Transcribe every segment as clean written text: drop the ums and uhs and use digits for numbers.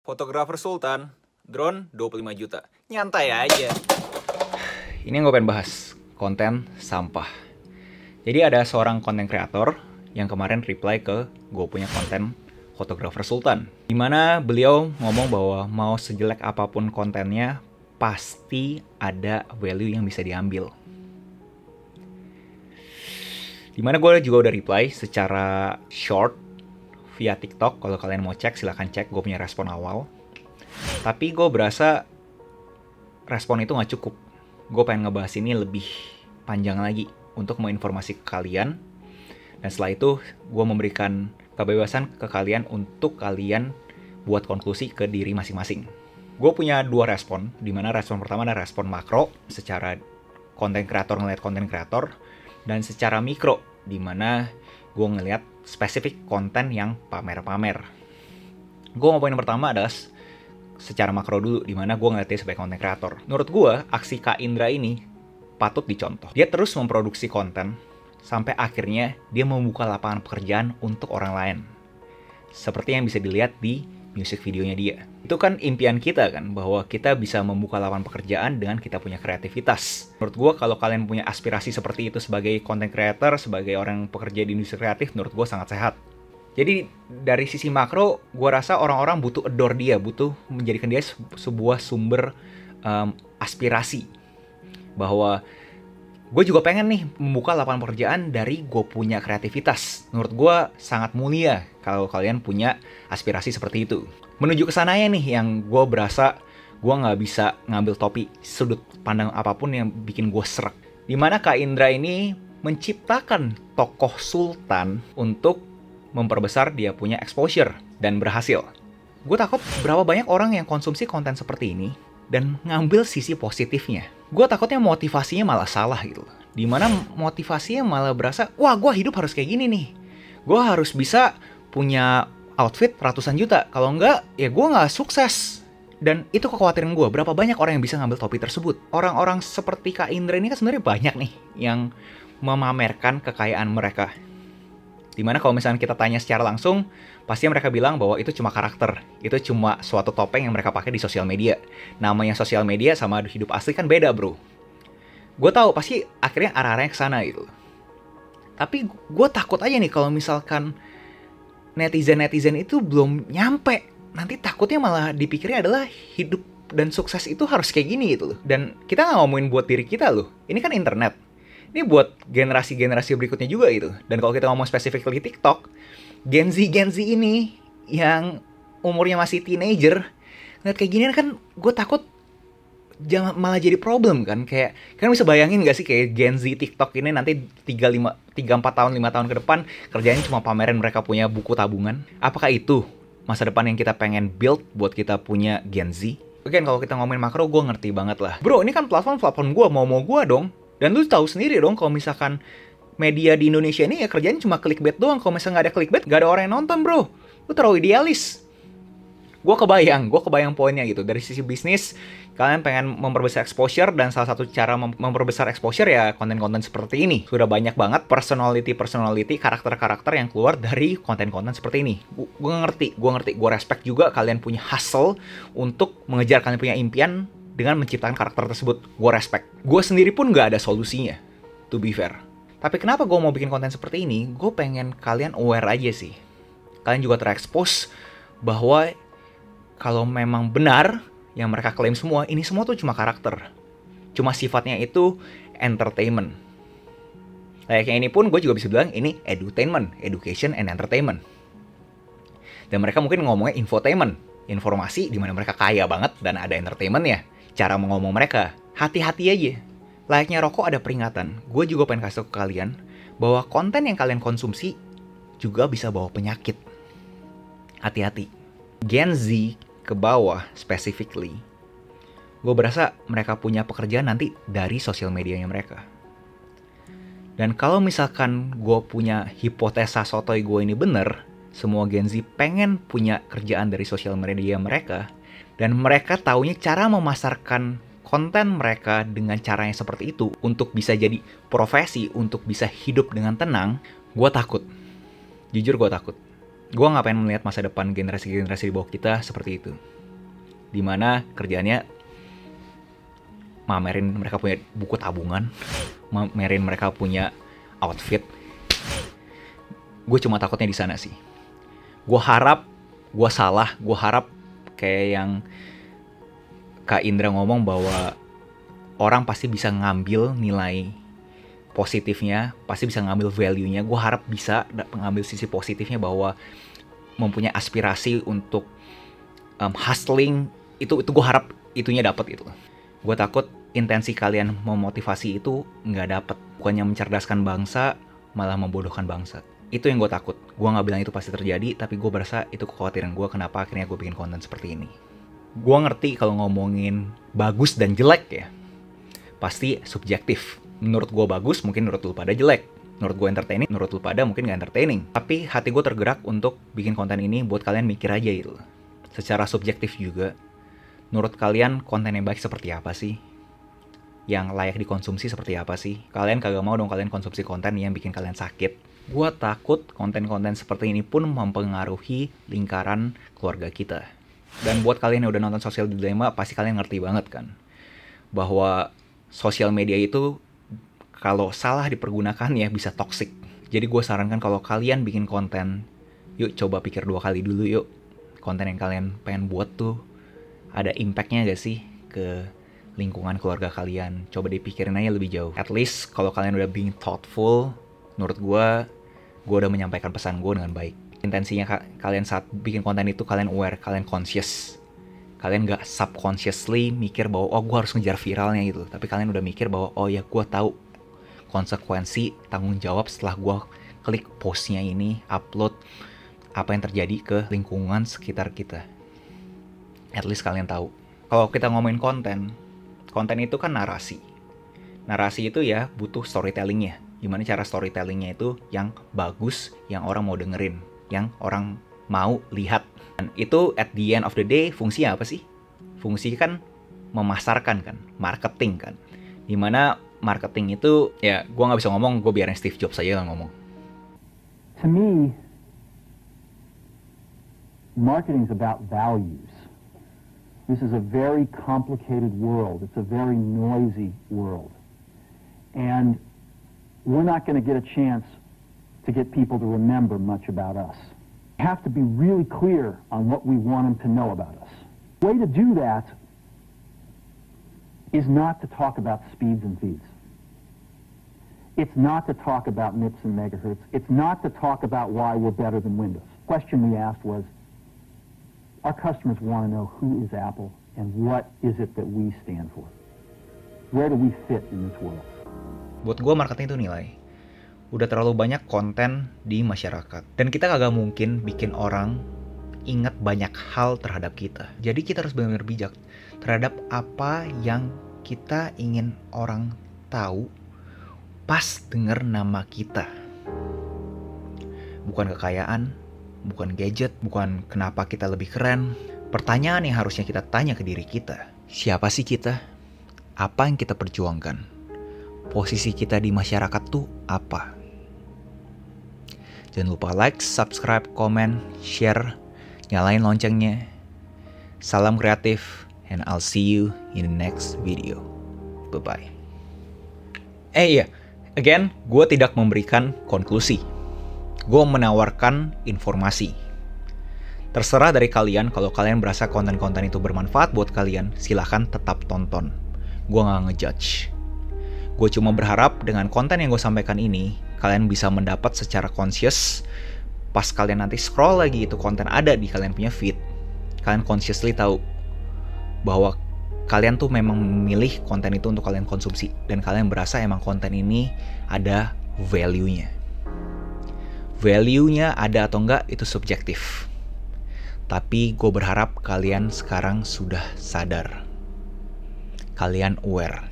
Fotografer Sultan, drone 25 juta. Nyantai aja. Ini yang gue pengen bahas, konten sampah. Jadi ada seorang konten kreator yang kemarin reply ke gue punya konten Fotografer Sultan. Dimana beliau ngomong bahwa mau sejelek apapun kontennya, pasti ada value yang bisa diambil. Dimana gue juga udah reply secara short via TikTok. Kalau kalian mau cek, silahkan cek. Gue punya respon awal. Tapi gue berasa respon itu gak cukup. Gue pengen ngebahas ini lebih panjang lagi untuk menginformasi ke kalian. Dan setelah itu, gue memberikan kebebasan ke kalian untuk kalian buat konklusi ke diri masing-masing. Gue punya dua respon, dimana respon pertama adalah respon makro, secara konten kreator ngeliat konten kreator, dan secara mikro, dimana gue ngeliat spesifik konten yang pamer-pamer. Gue ngomongin yang pertama adalah secara makro dulu, dimana gue ngeliatnya sebagai konten kreator. Menurut gue, aksi Kak Indra ini patut dicontoh. Dia terus memproduksi konten, sampai akhirnya dia membuka lapangan pekerjaan untuk orang lain. Seperti yang bisa dilihat di music videonya dia. Itu kan impian kita kan, bahwa kita bisa membuka lapangan pekerjaan dengan kita punya kreativitas. Menurut gue, kalau kalian punya aspirasi seperti itu sebagai content creator, sebagai orang yang pekerja di industri kreatif, menurut gue sangat sehat. Jadi dari sisi makro, gue rasa orang-orang butuh adore dia, butuh menjadikan dia sebuah sumber aspirasi. Bahwa gue juga pengen nih membuka lapangan pekerjaan dari gue punya kreativitas. Menurut gue sangat mulia kalau kalian punya aspirasi seperti itu. Menuju ke sananya nih yang gue berasa gue nggak bisa ngambil topi sudut pandang apapun yang bikin gue serak. Dimana Kak Indra ini menciptakan tokoh Sultan untuk memperbesar dia punya exposure dan berhasil. Gue takut berapa banyak orang yang konsumsi konten seperti ini dan ngambil sisi positifnya. Gue takutnya motivasinya malah salah gitu. Dimana motivasinya malah berasa, wah gue hidup harus kayak gini nih. Gue harus bisa punya outfit ratusan juta. Kalau enggak, ya gue nggak sukses. Dan itu kekhawatiran gue, berapa banyak orang yang bisa ngambil topi tersebut. Orang-orang seperti Kak Indra ini kan sebenarnya banyak nih yang memamerkan kekayaan mereka. Dimana kalau misalnya kita tanya secara langsung, pasti mereka bilang bahwa itu cuma karakter. Itu cuma suatu topeng yang mereka pakai di sosial media. Namanya sosial media sama hidup asli kan beda, bro. Gue tahu pasti akhirnya arah-arahnya ke sana gitu. Tapi gue takut aja nih kalau misalkan netizen-netizen itu belum nyampe. Nanti takutnya malah dipikirnya adalah hidup dan sukses itu harus kayak gini gitu loh. Dan kita nggak ngomongin buat diri kita loh. Ini kan internet. Ini buat generasi-generasi berikutnya juga gitu. Dan kalau kita ngomong specifically TikTok, Gen Z ini yang umurnya masih teenager, ngeliat kayak gini kan gue takut jangan malah jadi problem kan. Kayak kalian bisa bayangin gak sih kayak Gen Z TikTok ini nanti 3-4 tahun, 5 tahun ke depan kerjanya cuma pamerin mereka punya buku tabungan. Apakah itu masa depan yang kita pengen build buat kita punya Gen Z? Again, kalau kita ngomongin makro, gue ngerti banget lah. Bro, ini kan platform gue, mau gue dong. Dan lu tahu sendiri dong kalau misalkan media di Indonesia ini ya kerjanya cuma clickbait doang. Kalau misalnya nggak ada clickbait, nggak ada orang yang nonton, bro. Lu terlalu idealis. Gue kebayang poinnya gitu. Dari sisi bisnis, kalian pengen memperbesar exposure, dan salah satu cara memperbesar exposure ya konten-konten seperti ini. Sudah banyak banget personality, karakter-karakter yang keluar dari konten-konten seperti ini. Gue ngerti. Gue respect juga kalian punya hustle untuk mengejar kalian punya impian dengan menciptakan karakter tersebut. Gue respect. Gue sendiri pun gak ada solusinya, to be fair. Tapi kenapa gue mau bikin konten seperti ini? Gue pengen kalian aware aja sih. Kalian juga terekspos bahwa kalau memang benar yang mereka klaim semua, ini semua tuh cuma karakter. Cuma sifatnya itu entertainment. Layaknya ini pun gue juga bisa bilang ini edutainment, education and entertainment. Dan mereka mungkin ngomongnya infotainment, informasi di mana mereka kaya banget dan ada entertainmentnya. Cara ngomong mereka, hati-hati aja. Layaknya rokok ada peringatan. Gue juga pengen kasih ke kalian bahwa konten yang kalian konsumsi juga bisa bawa penyakit. Hati-hati. Gen Z ke bawah specifically, gue berasa mereka punya pekerjaan nanti dari sosial medianya mereka. Dan kalau misalkan gue punya hipotesa sotoy gue ini bener, semua Gen Z pengen punya kerjaan dari sosial media mereka, dan mereka taunya cara memasarkan konten mereka dengan cara yang seperti itu untuk bisa jadi profesi, untuk bisa hidup dengan tenang. Gue takut. Jujur gue takut. Gue gak pengen melihat masa depan generasi-generasi di bawah kita seperti itu. dimana kerjaannya mamerin mereka punya buku tabungan, mamerin mereka punya outfit. Gue cuma takutnya di sana sih. Gue harap gue salah, gue harap kayak yang Kak Indra ngomong bahwa orang pasti bisa ngambil nilai positifnya, pasti bisa ngambil value-nya. Gue harap bisa ngambil sisi positifnya bahwa mempunyai aspirasi untuk hustling, itu gue harap itunya dapat itu. Gue takut intensi kalian memotivasi itu nggak dapet. Bukannya mencerdaskan bangsa, malah membodohkan bangsa. Itu yang gue takut. Gue nggak bilang itu pasti terjadi, tapi gue berasa itu kekhawatiran gue kenapa akhirnya gue bikin konten seperti ini. Gue ngerti kalau ngomongin bagus dan jelek ya, pasti subjektif. Menurut gue bagus, mungkin menurut lu pada jelek. Menurut gue entertaining, menurut lu pada mungkin gak entertaining. Tapi hati gue tergerak untuk bikin konten ini buat kalian mikir aja gitu. Secara subjektif juga, menurut kalian konten yang baik seperti apa sih? Yang layak dikonsumsi seperti apa sih? Kalian kagak mau dong kalian konsumsi konten yang bikin kalian sakit. Gue takut konten-konten seperti ini pun mempengaruhi lingkaran keluarga kita. Dan buat kalian yang udah nonton Social Dilemma, pasti kalian ngerti banget kan, bahwa sosial media itu kalau salah dipergunakan ya bisa toxic. Jadi gue sarankan kalau kalian bikin konten, yuk coba pikir 2 kali dulu yuk. Konten yang kalian pengen buat tuh ada impact-nya gak sih ke lingkungan keluarga kalian? Coba dipikirin aja lebih jauh. At least kalau kalian udah being thoughtful, menurut gue udah menyampaikan pesan gue dengan baik. Intensinya kalian saat bikin konten itu kalian aware, kalian conscious. Kalian gak subconsciously mikir bahwa oh gue harus ngejar viralnya gitu. Tapi kalian udah mikir bahwa oh ya gue tahu konsekuensi tanggung jawab setelah gue klik postnya ini, upload, apa yang terjadi ke lingkungan sekitar kita. At least kalian tahu. Kalau kita ngomongin konten itu kan narasi. Narasi itu ya butuh storytellingnya. Gimana cara storytellingnya itu yang bagus, yang orang mau dengerin, yang orang mau lihat. Dan itu at the end of the day fungsinya apa sih? Fungsi kan memasarkan kan, marketing kan. Dimana marketing itu, ya gue gak bisa ngomong, gue biarin Steve Jobs aja yang ngomong. To me, marketing is about values. This is a very complicated world. It's a very noisy world. And we're not going to get a chance to get people to remember much about us. We have to be really clear on what we want them to know about us. The way to do that is not to talk about speeds and feeds. It's not to talk about MIPS and megahertz. It's not to talk about why we're better than Windows. The question we asked was, our customers want to know who is Apple and what is it that we stand for. Where do we fit in this world? Buat gue marketing itu nilai. Udah terlalu banyak konten di masyarakat. Dan kita kagak mungkin bikin orang ingat banyak hal terhadap kita. Jadi kita harus benar-benar bijak terhadap apa yang kita ingin orang tahu pas denger nama kita. Bukan kekayaan, bukan gadget, bukan kenapa kita lebih keren. Pertanyaan yang harusnya kita tanya ke diri kita, siapa sih kita? Apa yang kita perjuangkan? Posisi kita di masyarakat tuh apa? Jangan lupa like, subscribe, komen, share, nyalain loncengnya. Salam kreatif, and I'll see you in the next video. Bye-bye. Iya, again, gue tidak memberikan konklusi. Gue menawarkan informasi. Terserah dari kalian, kalau kalian berasa konten-konten itu bermanfaat buat kalian, silahkan tetap tonton. Gue gak ngejudge. Gue cuma berharap dengan konten yang gue sampaikan ini, kalian bisa mendapat secara conscious. Pas kalian nanti scroll lagi itu konten ada di kalian punya feed, kalian consciously tahu bahwa kalian tuh memang memilih konten itu untuk kalian konsumsi. Dan kalian berasa emang konten ini ada value-nya. Value-nya ada atau enggak itu subjektif. Tapi gue berharap kalian sekarang sudah sadar. Kalian aware.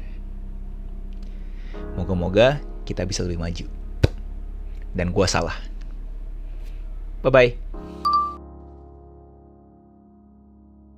Moga-moga kita bisa lebih maju. Dan gue salah. Bye-bye.